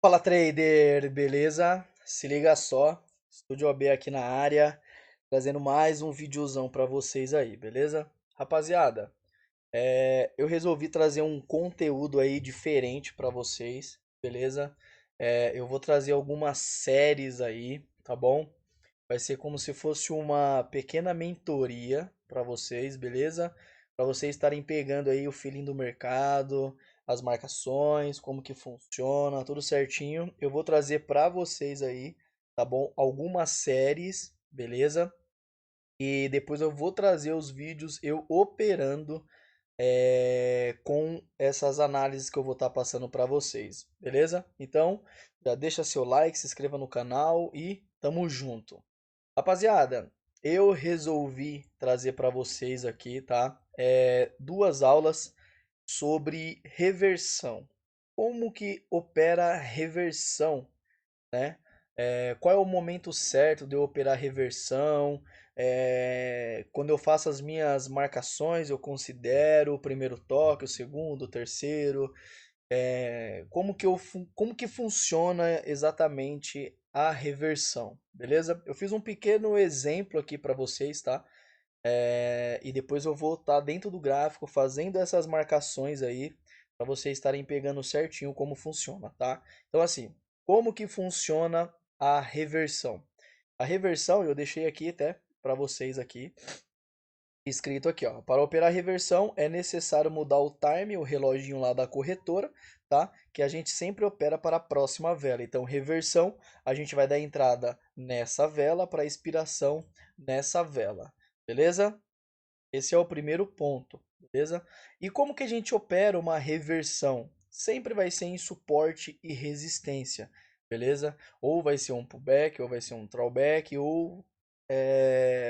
Fala trader, beleza? Se liga só, Estúdio OB aqui na área, trazendo mais um videozão pra vocês aí, beleza? Rapaziada, eu resolvi trazer um conteúdo aí diferente pra vocês, beleza? Eu vou trazer algumas séries aí, tá bom? Vai ser como se fosse uma pequena mentoria para vocês, beleza? Para vocês estarem pegando aí o feeling do mercado, as marcações, como que funciona, tudo certinho. Eu vou trazer para vocês aí, tá bom? Algumas séries, beleza? E depois eu vou trazer os vídeos eu operando com essas análises que eu vou estar passando para vocês, beleza? Então, já deixa seu like, se inscreva no canal e tamo junto. Rapaziada, eu resolvi trazer para vocês aqui, tá? Duas aulas sobre reversão. Como que opera reversão, né? Qual é o momento certo de eu operar reversão? Quando eu faço as minhas marcações, eu considero o primeiro toque, o segundo, o terceiro. Como que funciona exatamente a reversão, beleza? Eu fiz um pequeno exemplo aqui para vocês, tá? E depois eu vou estar dentro do gráfico fazendo essas marcações aí para vocês estarem pegando certinho como funciona, tá? Então assim, como que funciona a reversão? A reversão eu deixei aqui até para vocês aqui escrito aqui, ó. Para operar reversão é necessário mudar o time, o reloginho lá da corretora, tá? Que a gente sempre opera para a próxima vela. Então, reversão, a gente vai dar entrada nessa vela para expiração nessa vela. Beleza? Esse é o primeiro ponto, beleza? E como que a gente opera uma reversão? Sempre vai ser em suporte e resistência, beleza? Ou vai ser um pullback, ou vai ser um throwback, ou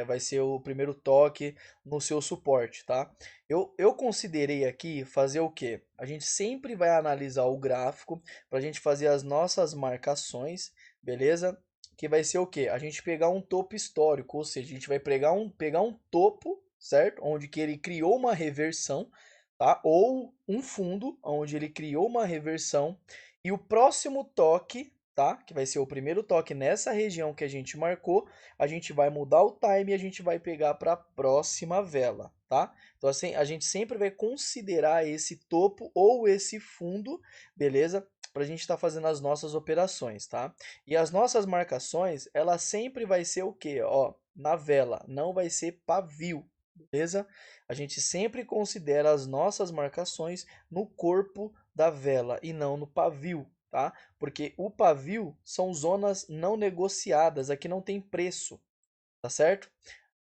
vai ser o primeiro toque no seu suporte, tá? Eu considerei aqui fazer o quê? A gente sempre vai analisar o gráfico para a gente fazer as nossas marcações, beleza? Que vai ser o quê? A gente pegar um topo histórico, ou seja, a gente vai pegar um topo, certo? Onde que ele criou uma reversão, tá? Ou um fundo, onde ele criou uma reversão. E o próximo toque, tá? Que vai ser o primeiro toque nessa região que a gente marcou, a gente vai mudar o time e a gente vai pegar para a próxima vela, tá? Então assim, a gente sempre vai considerar esse topo ou esse fundo, beleza? Para a gente estar fazendo as nossas operações, tá? E as nossas marcações, ela sempre vai ser o quê? Ó, na vela, não vai ser pavio, beleza? A gente sempre considera as nossas marcações no corpo da vela e não no pavio, tá? Porque o pavio são zonas não negociadas, aqui não tem preço, tá certo?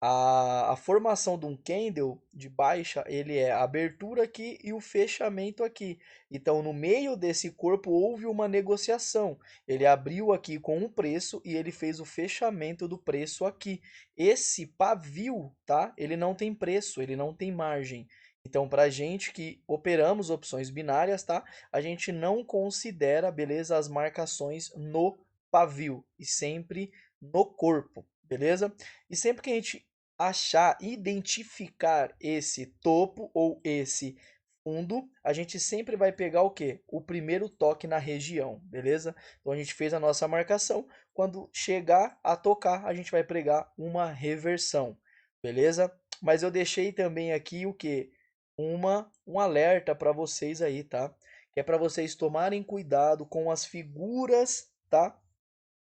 A formação de um candle de baixa, ele é a abertura aqui e o fechamento aqui. Então, no meio desse corpo houve uma negociação. Ele abriu aqui com um preço e ele fez o fechamento do preço aqui. Esse pavio, tá? Ele não tem preço, ele não tem margem. Então, para a gente que operamos opções binárias, tá? A gente não considera, beleza, as marcações no pavio e sempre no corpo, beleza? E sempre que a gente achar, identificar esse topo ou esse fundo, a gente sempre vai pegar o quê? O primeiro toque na região, beleza? Então a gente fez a nossa marcação. Quando chegar a tocar, a gente vai pregar uma reversão, beleza? Mas eu deixei também aqui o que? Um alerta para vocês aí, tá? Que é para vocês tomarem cuidado com as figuras, tá?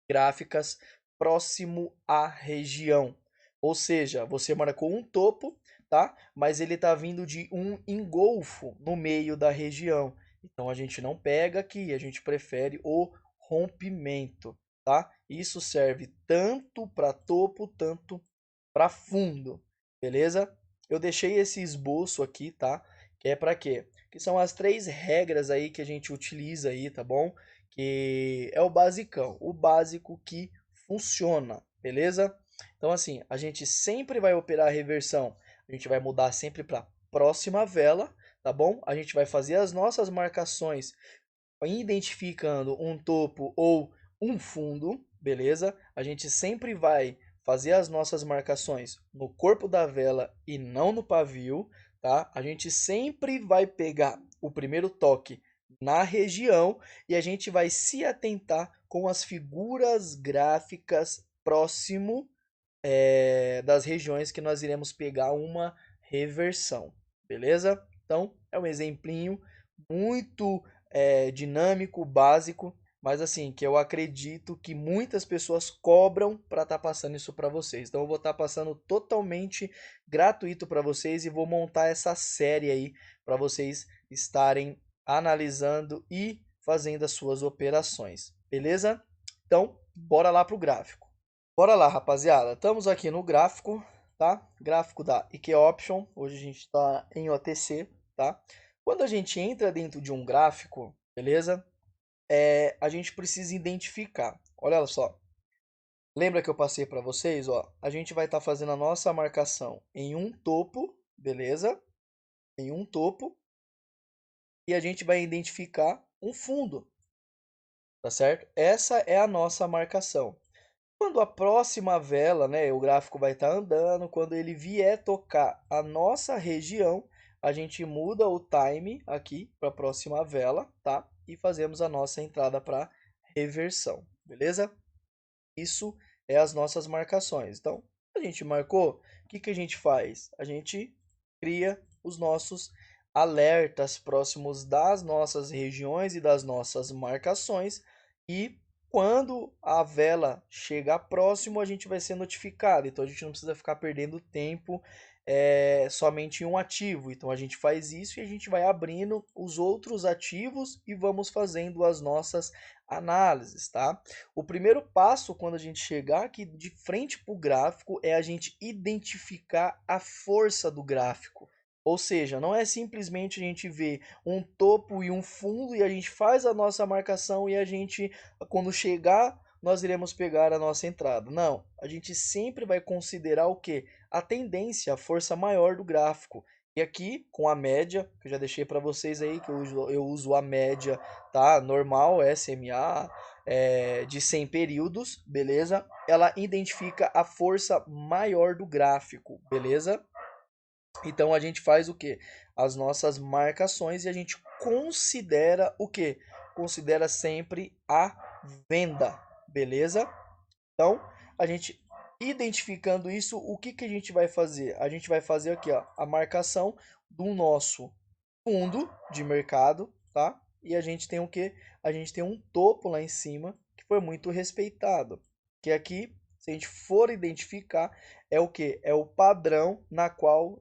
Gráficas próximo à região. Ou seja, você marcou um topo, tá? Mas ele está vindo de um engolfo no meio da região. Então a gente não pega aqui, a gente prefere o rompimento, tá? Isso serve tanto para topo, tanto para fundo, beleza? Eu deixei esse esboço aqui, tá? Que é para quê? Que são as três regras aí que a gente utiliza aí, tá bom? Que é o basicão, o básico que funciona, beleza? Então assim, a gente sempre vai operar a reversão, a gente vai mudar sempre para próxima vela, tá bom? A gente vai fazer as nossas marcações identificando um topo ou um fundo, beleza? A gente sempre vai fazer as nossas marcações no corpo da vela e não no pavio, tá? A gente sempre vai pegar o primeiro toque na região e a gente vai se atentar com as figuras gráficas próximo das regiões que nós iremos pegar uma reversão, beleza? Então, é um exemplinho muito dinâmico, básico, mas assim, que eu acredito que muitas pessoas cobram para estar passando isso para vocês. Então, eu vou estar passando totalmente gratuito para vocês e vou montar essa série aí para vocês estarem analisando e fazendo as suas operações, beleza? Então, bora lá para o gráfico. Bora lá, rapaziada. Estamos aqui no gráfico, tá? Gráfico da IK Option. Hoje a gente está em OTC, tá? Quando a gente entra dentro de um gráfico, beleza? A gente precisa identificar. Olha só. Lembra que eu passei para vocês, ó? A gente vai estar fazendo a nossa marcação em um topo, beleza? Em um topo. E a gente vai identificar um fundo, tá certo? Essa é a nossa marcação. Quando a próxima vela, né, o gráfico vai estar andando, quando ele vier tocar a nossa região, a gente muda o time aqui para a próxima vela, tá? E fazemos a nossa entrada para reversão, beleza? Isso é as nossas marcações. Então, a gente marcou, o que que a gente faz? A gente cria os nossos alertas próximos das nossas regiões e das nossas marcações e quando a vela chegar próximo, a gente vai ser notificado. Então a gente não precisa ficar perdendo tempo somente em um ativo. Então a gente faz isso e a gente vai abrindo os outros ativos e vamos fazendo as nossas análises, tá? O primeiro passo quando a gente chegar aqui de frente para o gráfico é a gente identificar a força do gráfico. Ou seja, não é simplesmente a gente ver um topo e um fundo e a gente faz a nossa marcação e a gente, quando chegar, nós iremos pegar a nossa entrada. Não, a gente sempre vai considerar o que? A tendência, a força maior do gráfico. E aqui, com a média, que eu já deixei para vocês aí, que eu uso a média, tá? Normal, SMA, de 100 períodos, beleza? Ela identifica a força maior do gráfico, beleza? Então a gente faz o que? As nossas marcações e a gente considera o que? Considera sempre a venda, beleza? Então a gente identificando isso, o que que a gente vai fazer? A gente vai fazer aqui, ó, a marcação do nosso fundo de mercado, tá? E a gente tem o que? A gente tem um topo lá em cima que foi muito respeitado, que aqui, se a gente for identificar, é o que? É o padrão na qual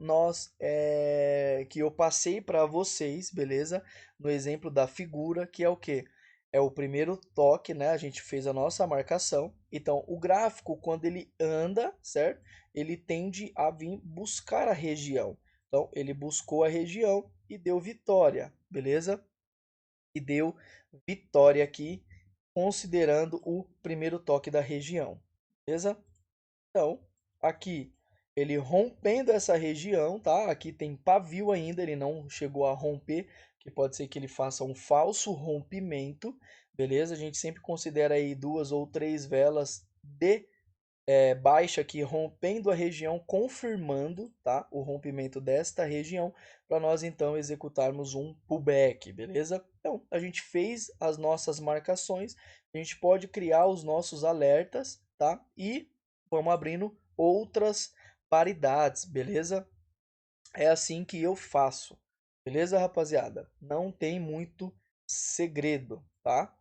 que eu passei para vocês, beleza? No exemplo da figura, que é o que? É o primeiro toque, né? A gente fez a nossa marcação. Então, o gráfico, quando ele anda, certo? Ele tende a vir buscar a região. Então, ele buscou a região e deu vitória, beleza? E deu vitória aqui, considerando o primeiro toque da região, beleza? Então, aqui ele rompendo essa região, tá? Aqui tem pavio ainda, ele não chegou a romper, que pode ser que ele faça um falso rompimento, beleza? A gente sempre considera aí duas ou três velas de baixa aqui rompendo a região, confirmando, tá? O rompimento desta região, para nós então executarmos um pullback, beleza? Então, a gente fez as nossas marcações, a gente pode criar os nossos alertas, tá? E vamos abrindo outras paridades, beleza? É assim que eu faço, beleza, rapaziada? Não tem muito segredo, tá?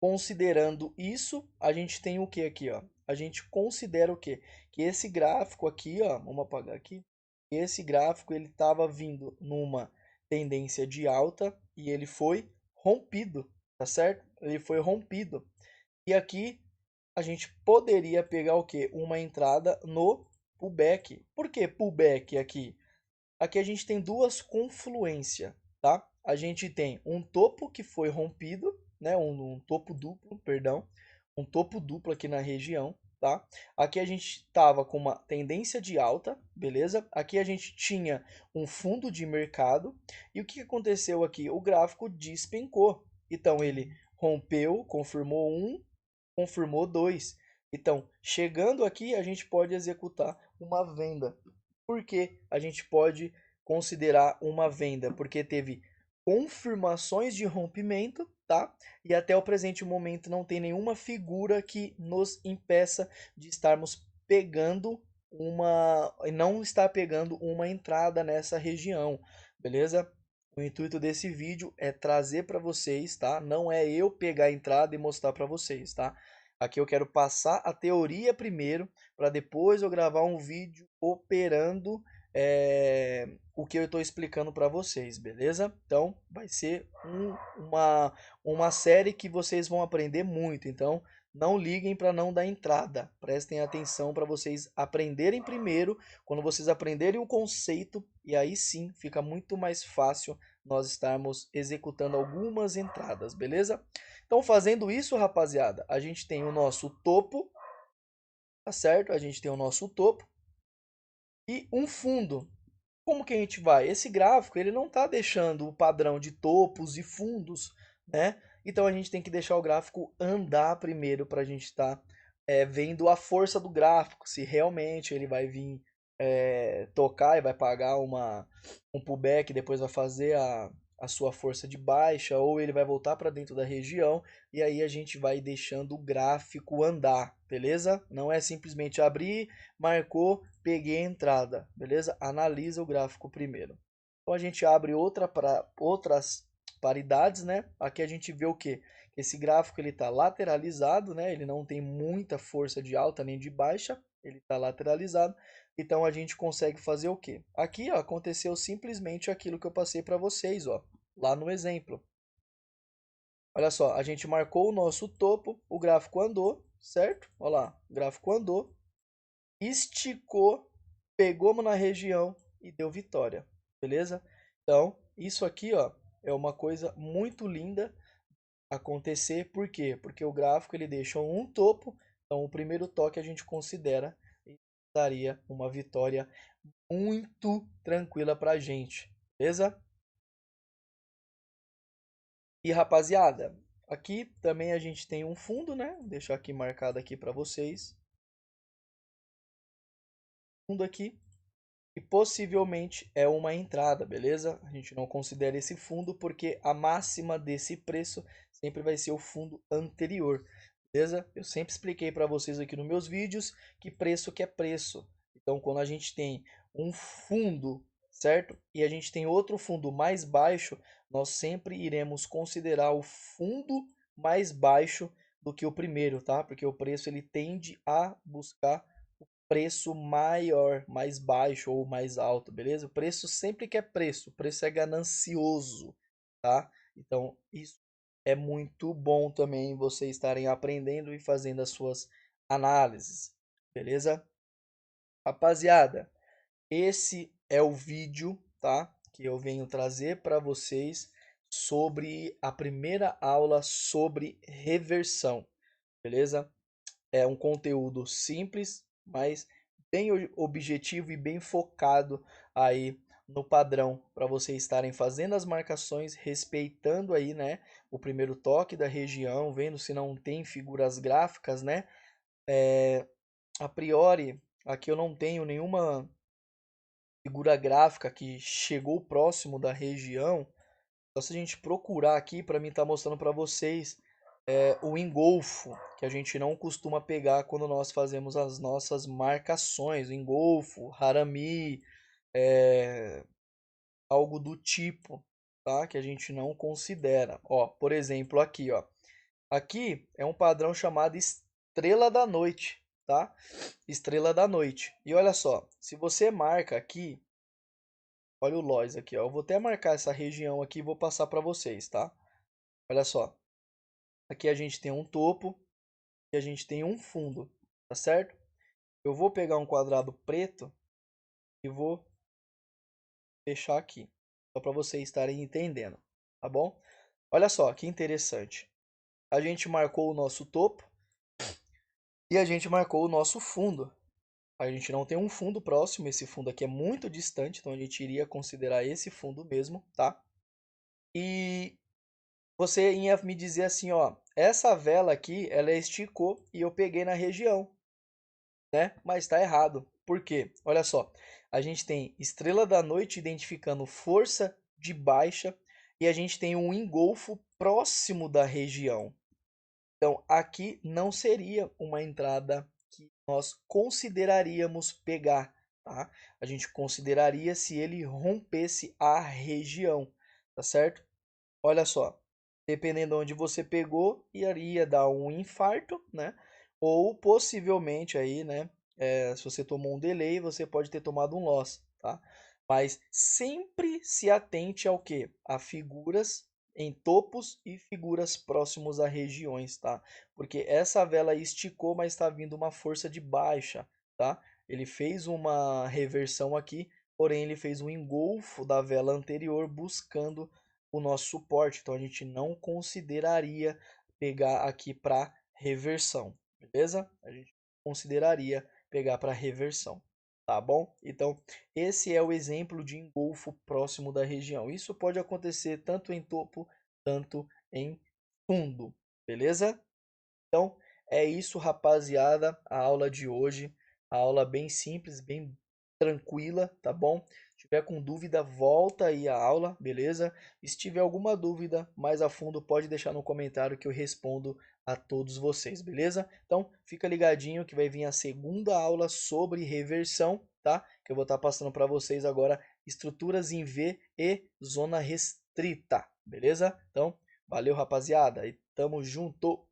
Considerando isso, a gente tem o que aqui, ó? A gente considera o quê? Que esse gráfico aqui, ó, vamos apagar aqui. Esse gráfico ele estava vindo numa tendência de alta e ele foi rompido, tá certo? Ele foi rompido. E aqui a gente poderia pegar o quê? Uma entrada no pullback. Por que pullback aqui? Aqui a gente tem duas confluências, tá? A gente tem um topo que foi rompido, né? Um topo duplo, perdão, um topo duplo aqui na região, tá? Aqui a gente estava com uma tendência de alta, beleza? Aqui a gente tinha um fundo de mercado e o que aconteceu aqui? O gráfico despencou. Então ele rompeu, confirmou um, confirmou dois. Então, chegando aqui, a gente pode executar uma venda. Por que a gente pode considerar uma venda? Porque teve confirmações de rompimento, tá? E até o presente momento não tem nenhuma figura que nos impeça de estarmos pegando não estar pegando uma entrada nessa região, beleza? O intuito desse vídeo é trazer para vocês, tá? Não é eu pegar a entrada e mostrar para vocês, tá? Aqui eu quero passar a teoria primeiro, para depois eu gravar um vídeo operando o que eu estou explicando para vocês, beleza? Então, vai ser uma série que vocês vão aprender muito. Então, não liguem para não dar entrada. Prestem atenção para vocês aprenderem primeiro. Quando vocês aprenderem o conceito, e aí sim fica muito mais fácil nós estarmos executando algumas entradas, beleza? Então, fazendo isso, rapaziada, a gente tem o nosso topo, tá certo? A gente tem o nosso topo e um fundo. Como que a gente vai? Esse gráfico ele não está deixando o padrão de topos e fundos, né? Então a gente tem que deixar o gráfico andar primeiro para a gente estar vendo a força do gráfico, se realmente ele vai vir tocar e vai pagar um pullback, depois vai fazer a sua força de baixa, ou ele vai voltar para dentro da região, e aí a gente vai deixando o gráfico andar, beleza? Não é simplesmente abrir, marcou, peguei a entrada, beleza? Analisa o gráfico primeiro. Então a gente abre outras paridades, né? Aqui a gente vê o que? Esse gráfico ele está lateralizado, né? Ele não tem muita força de alta nem de baixa, ele está lateralizado. Então a gente consegue fazer o quê? Aqui ó, aconteceu simplesmente aquilo que eu passei para vocês, ó, lá no exemplo. Olha só, a gente marcou o nosso topo, o gráfico andou, certo? Olha lá, o gráfico andou, esticou, pegamos na região e deu vitória, beleza? Então, isso aqui, ó, é uma coisa muito linda acontecer, por quê? Porque o gráfico ele deixa um topo, então o primeiro toque a gente considera e daria uma vitória muito tranquila pra gente, beleza? E rapaziada, aqui também a gente tem um fundo, né? Vou deixar aqui marcado aqui para vocês. Fundo aqui e possivelmente é uma entrada, beleza? A gente não considera esse fundo porque a máxima desse preço sempre vai ser o fundo anterior, beleza? Eu sempre expliquei para vocês aqui nos meus vídeos que é preço. Então, quando a gente tem um fundo, certo? E a gente tem outro fundo mais baixo, nós sempre iremos considerar o fundo mais baixo do que o primeiro, tá? Porque o preço ele tende a buscar preço maior, mais baixo ou mais alto, beleza? O preço sempre que é preço, o preço é ganancioso, tá? Então, isso é muito bom também vocês estarem aprendendo e fazendo as suas análises, beleza? Rapaziada, esse é o vídeo, tá? Que eu venho trazer para vocês sobre a primeira aula sobre reversão, beleza? É um conteúdo simples, mas bem objetivo e bem focado aí no padrão para vocês estarem fazendo as marcações, respeitando aí, né, o primeiro toque da região, vendo se não tem figuras gráficas, né? A priori, aqui eu não tenho nenhuma figura gráfica que chegou próximo da região. Só se a gente procurar aqui, para mim estar mostrando para vocês o engolfo, que a gente não costuma pegar quando nós fazemos as nossas marcações. O engolfo, harami, é, algo do tipo, tá? Que a gente não considera. Ó, por exemplo, aqui, ó. Aqui é um padrão chamado estrela da noite, tá? Estrela da noite. E olha só, se você marca aqui, olha o Lois aqui, ó. Eu vou até marcar essa região aqui e vou passar para vocês, tá? Olha só. Aqui a gente tem um topo e a gente tem um fundo, tá certo? Eu vou pegar um quadrado preto e vou fechar aqui, só para vocês estarem entendendo, tá bom? Olha só que interessante. A gente marcou o nosso topo e a gente marcou o nosso fundo. A gente não tem um fundo próximo, esse fundo aqui é muito distante, então a gente iria considerar esse fundo mesmo, tá? E você ia me dizer assim, ó, essa vela aqui, ela esticou e eu peguei na região, né? Mas está errado. Por quê? Olha só, a gente tem estrela da noite identificando força de baixa e a gente tem um engolfo próximo da região. Então, aqui não seria uma entrada que nós consideraríamos pegar, tá? A gente consideraria se ele rompesse a região, tá certo? Olha só, dependendo de onde você pegou, iria dar um infarto, né? Ou possivelmente aí, né? Se você tomou um delay, você pode ter tomado um loss, tá? Mas sempre se atente ao que? A figuras em topos e figuras próximos a regiões, tá? Porque essa vela esticou, mas está vindo uma força de baixa, tá? Ele fez uma reversão aqui, porém ele fez um engolfo da vela anterior buscando o nosso suporte. Então a gente não consideraria pegar aqui para reversão, beleza? A gente consideraria pegar para reversão, tá bom? Então esse é o exemplo de engolfo próximo da região. Isso pode acontecer tanto em topo, tanto em fundo, beleza? Então é isso, rapaziada, a aula de hoje, a aula bem simples, bem tranquila, tá bom? Se tiver com dúvida, volta aí a aula, beleza? E se tiver alguma dúvida mais a fundo, pode deixar no comentário que eu respondo a todos vocês, beleza? Então, fica ligadinho que vai vir a segunda aula sobre reversão, tá? Que eu vou estar passando para vocês agora estruturas em V e zona restrita, beleza? Então, valeu, rapaziada, e tamo junto!